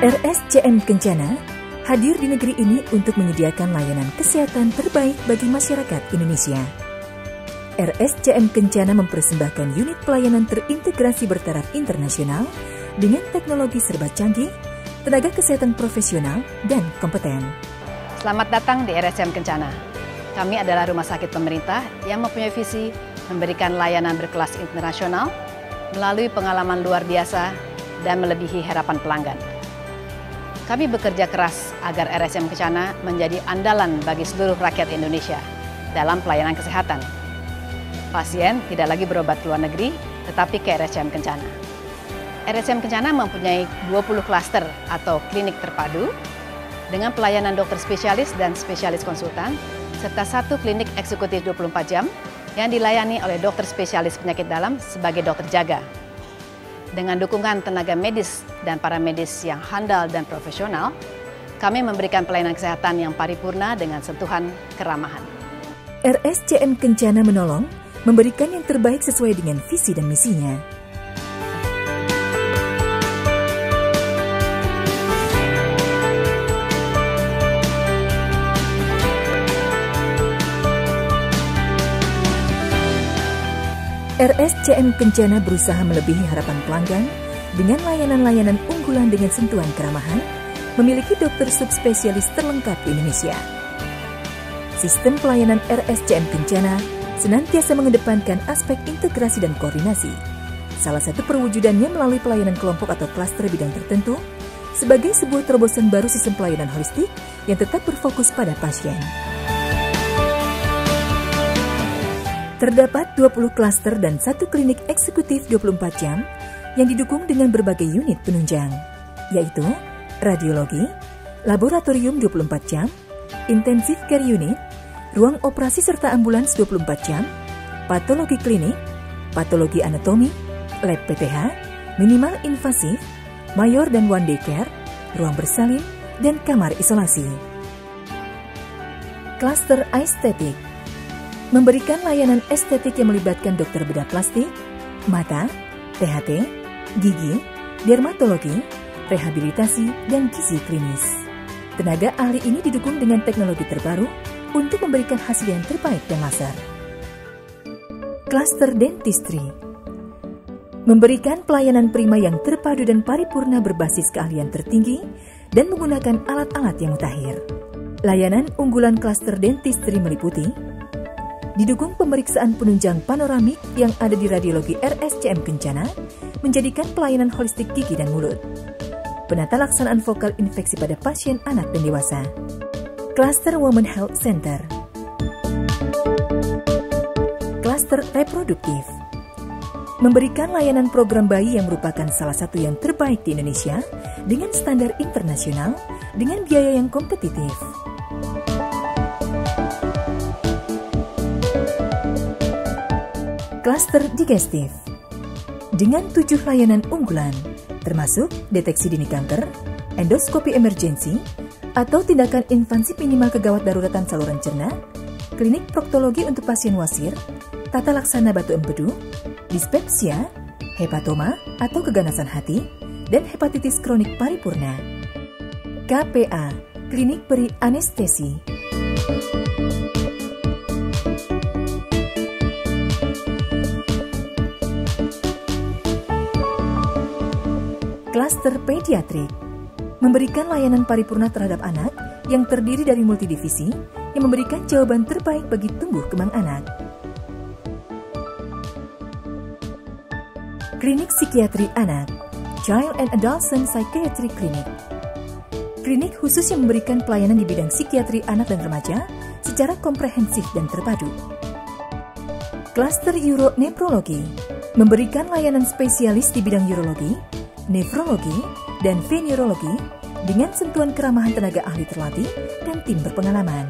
RSCM Kencana hadir di negeri ini untuk menyediakan layanan kesehatan terbaik bagi masyarakat Indonesia. RSCM Kencana mempersembahkan unit pelayanan terintegrasi bertaraf internasional dengan teknologi serba canggih, tenaga kesehatan profesional, dan kompeten. Selamat datang di RSCM Kencana. Kami adalah rumah sakit pemerintah yang mempunyai visi memberikan layanan berkelas internasional melalui pengalaman luar biasa dan melebihi harapan pelanggan. Kami bekerja keras agar RSCM Kencana menjadi andalan bagi seluruh rakyat Indonesia dalam pelayanan kesehatan. Pasien tidak lagi berobat ke luar negeri, tetapi ke RSCM Kencana. RSCM Kencana mempunyai 20 klaster atau klinik terpadu dengan pelayanan dokter spesialis dan spesialis konsultan, serta satu klinik eksekutif 24 jam yang dilayani oleh dokter spesialis penyakit dalam sebagai dokter jaga. Dengan dukungan tenaga medis dan paramedis yang handal dan profesional, kami memberikan pelayanan kesehatan yang paripurna dengan sentuhan keramahan. RSCM Kencana menolong memberikan yang terbaik sesuai dengan visi dan misinya. RSCM Kencana berusaha melebihi harapan pelanggan dengan layanan-layanan unggulan dengan sentuhan keramahan, memiliki dokter subspesialis terlengkap di Indonesia. Sistem pelayanan RSCM Kencana senantiasa mengedepankan aspek integrasi dan koordinasi. Salah satu perwujudannya melalui pelayanan kelompok atau klaster bidang tertentu sebagai sebuah terobosan baru sistem pelayanan holistik yang tetap berfokus pada pasien. Terdapat 20 klaster dan satu klinik eksekutif 24 jam yang didukung dengan berbagai unit penunjang, yaitu radiologi, laboratorium 24 jam, intensive care unit, ruang operasi serta ambulans 24 jam, patologi klinik, patologi anatomi, lab PPH, minimal invasif, mayor dan one day care, ruang bersalin, dan kamar isolasi. Klaster estetik memberikan layanan estetik yang melibatkan dokter bedah plastik, mata, THT, gigi, dermatologi, rehabilitasi, dan gizi klinis. Tenaga ahli ini didukung dengan teknologi terbaru untuk memberikan hasil yang terbaik dan laser. Klaster dentistry memberikan pelayanan prima yang terpadu dan paripurna berbasis keahlian tertinggi dan menggunakan alat-alat yang mutakhir. Layanan unggulan klaster dentistry meliputi didukung pemeriksaan penunjang panoramik yang ada di radiologi RSCM Kencana, menjadikan pelayanan holistik gigi dan mulut. Penata laksanaan vokal infeksi pada pasien anak dan dewasa. Klaster Women Health Center. Klaster reproduktif memberikan layanan program bayi yang merupakan salah satu yang terbaik di Indonesia dengan standar internasional dengan biaya yang kompetitif. Klaster digestif dengan 7 layanan unggulan, termasuk deteksi dini kanker, endoskopi emergensi, atau tindakan invasif minimal kegawat daruratan saluran cerna, klinik proktologi untuk pasien wasir, tata laksana batu empedu, dispepsia, hepatoma atau keganasan hati, dan hepatitis kronik paripurna. KPA, klinik peri anestesi. Klaster pediatrik memberikan layanan paripurna terhadap anak yang terdiri dari multidivisi yang memberikan jawaban terbaik bagi tumbuh kembang anak. Klinik psikiatri anak, Child and Adolescent Psychiatry Clinic. Klinik khusus yang memberikan pelayanan di bidang psikiatri anak dan remaja secara komprehensif dan terpadu. Klaster uronefrologi memberikan layanan spesialis di bidang urologi, nefrologi, dan venerologi dengan sentuhan keramahan tenaga ahli terlatih dan tim berpengalaman.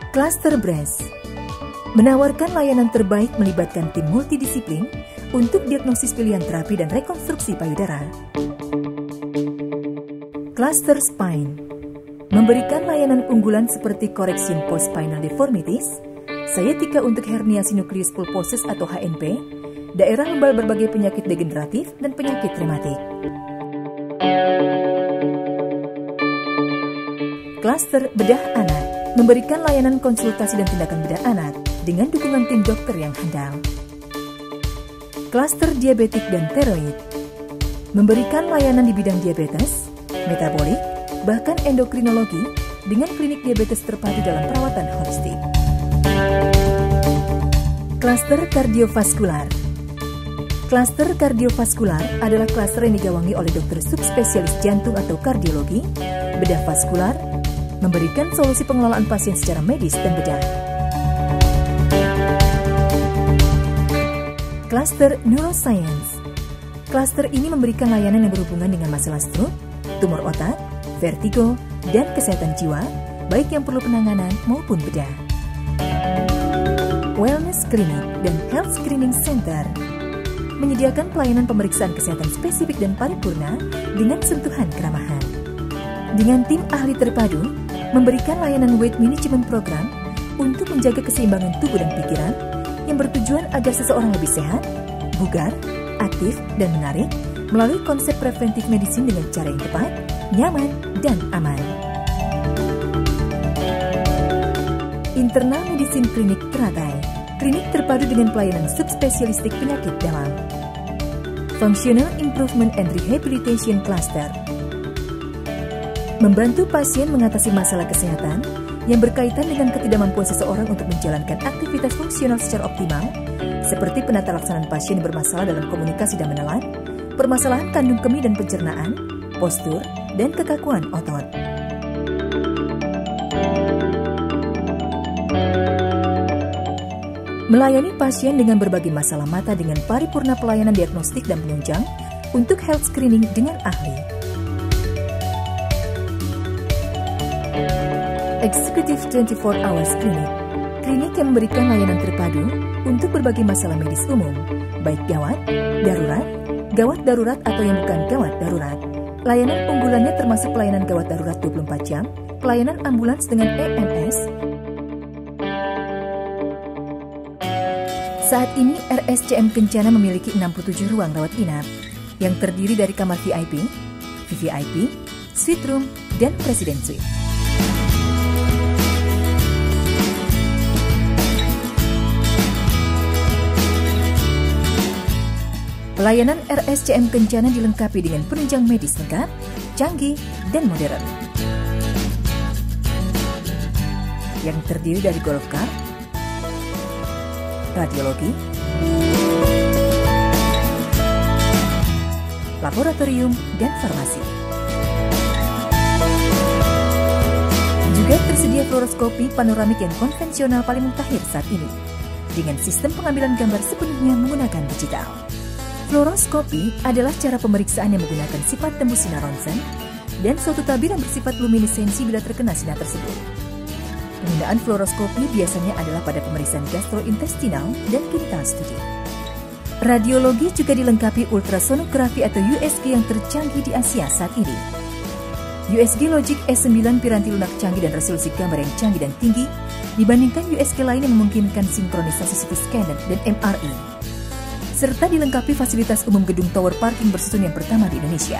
Klaster breast menawarkan layanan terbaik melibatkan tim multidisiplin untuk diagnosis pilihan terapi dan rekonstruksi payudara. Klaster spine memberikan layanan unggulan seperti correction post-spinal deformities, sciatica untuk hernia sinukleus pulposus atau HNP, daerah lembal berbagai penyakit degeneratif dan penyakit rematik. Klaster Bedah Anak memberikan layanan konsultasi dan tindakan bedah anak dengan dukungan tim dokter yang handal. Klaster Diabetik dan Tiroid memberikan layanan di bidang diabetes, metabolik, bahkan endokrinologi dengan klinik diabetes terpadu dalam perawatan holistik. Klaster Kardiovaskular. Klaster kardiovaskular adalah klaster yang digawangi oleh dokter subspesialis jantung atau kardiologi, bedah vaskular, memberikan solusi pengelolaan pasien secara medis dan bedah. Klaster Neuroscience. Klaster ini memberikan layanan yang berhubungan dengan masalah stroke, tumor otak, vertigo, dan kesehatan jiwa, baik yang perlu penanganan maupun bedah. Wellness Clinic dan Health Screening Center menyediakan pelayanan pemeriksaan kesehatan spesifik dan paripurna dengan sentuhan keramahan. Dengan tim ahli terpadu, memberikan layanan weight management program untuk menjaga keseimbangan tubuh dan pikiran yang bertujuan agar seseorang lebih sehat, bugar, aktif, dan menarik melalui konsep preventif medicine dengan cara yang tepat, nyaman, dan aman. Internal Medicine Clinic Teratai, klinik terpadu dengan pelayanan subspesialistik penyakit dalam. Functional Improvement and Rehabilitation Cluster membantu pasien mengatasi masalah kesehatan yang berkaitan dengan ketidakmampuan seseorang untuk menjalankan aktivitas fungsional secara optimal, seperti penata laksanaan pasien yang bermasalah dalam komunikasi dan menelan, permasalahan kandung kemih dan pencernaan, postur, dan kekakuan otot. Melayani pasien dengan berbagai masalah mata dengan paripurna pelayanan diagnostik dan penunjang untuk health screening dengan ahli. Executive 24 Hours Clinic, klinik yang memberikan layanan terpadu untuk berbagai masalah medis umum, baik gawat, darurat atau yang bukan gawat darurat. Layanan unggulannya termasuk pelayanan gawat darurat 24 jam, pelayanan ambulans dengan EMS. Saat ini RSCM Kencana memiliki 67 ruang rawat inap yang terdiri dari kamar VIP, VVIP, suite room, dan presiden suite. Pelayanan RSCM Kencana dilengkapi dengan penunjang medis lengkap, canggih, dan modern. Yang terdiri dari golf cart, radiologi, laboratorium, dan farmasi. Juga tersedia fluoroskopi panoramik yang konvensional paling mutakhir saat ini, dengan sistem pengambilan gambar sepenuhnya menggunakan digital. Fluoroskopi adalah cara pemeriksaan yang menggunakan sifat tembus sinar ronsen dan suatu tabir yang bersifat luminesensi bila terkena sinar tersebut. Penggunaan fluoroskopi biasanya adalah pada pemeriksaan gastrointestinal dan genital studi. Radiologi juga dilengkapi ultrasonografi atau USG yang tercanggih di Asia saat ini. USG Logic S9 piranti lunak canggih dan resolusi gambar yang canggih dan tinggi dibandingkan USG lain yang memungkinkan sinkronisasi CT scanner dan MRI. Serta dilengkapi fasilitas umum gedung tower parking bersusun yang pertama di Indonesia.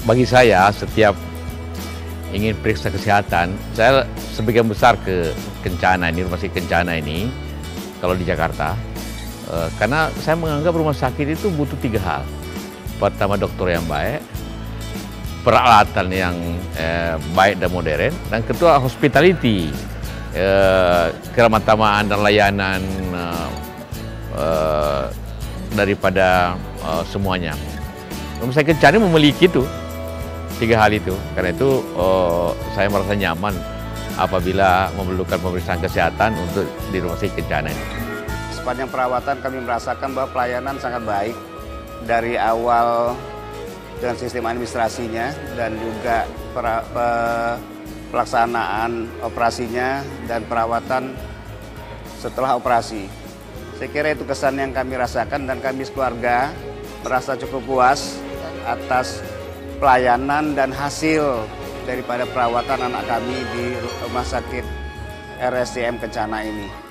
Bagi saya, setiap ingin periksa kesehatan, saya sebagian besar ke Kencana ini, rumah sakit Kencana ini, kalau di Jakarta, karena saya menganggap rumah sakit itu butuh 3 hal. Pertama, dokter yang baik, peralatan yang baik dan modern, dan kedua, hospitality, keramah-tamahan dan layanan daripada semuanya. Rumah sakit Kencana memiliki itu, 3 hal itu. Karena itu saya merasa nyaman apabila memerlukan pemeriksaan kesehatan untuk di rumah sakit Kencana ini. Sepanjang perawatan kami merasakan bahwa pelayanan sangat baik dari awal dengan sistem administrasinya dan juga pelaksanaan operasinya dan perawatan setelah operasi. Saya kira itu kesan yang kami rasakan dan kami sekeluarga merasa cukup puas atas pelayanan dan hasil daripada perawatan anak kami di Rumah Sakit RSCM Kencana ini.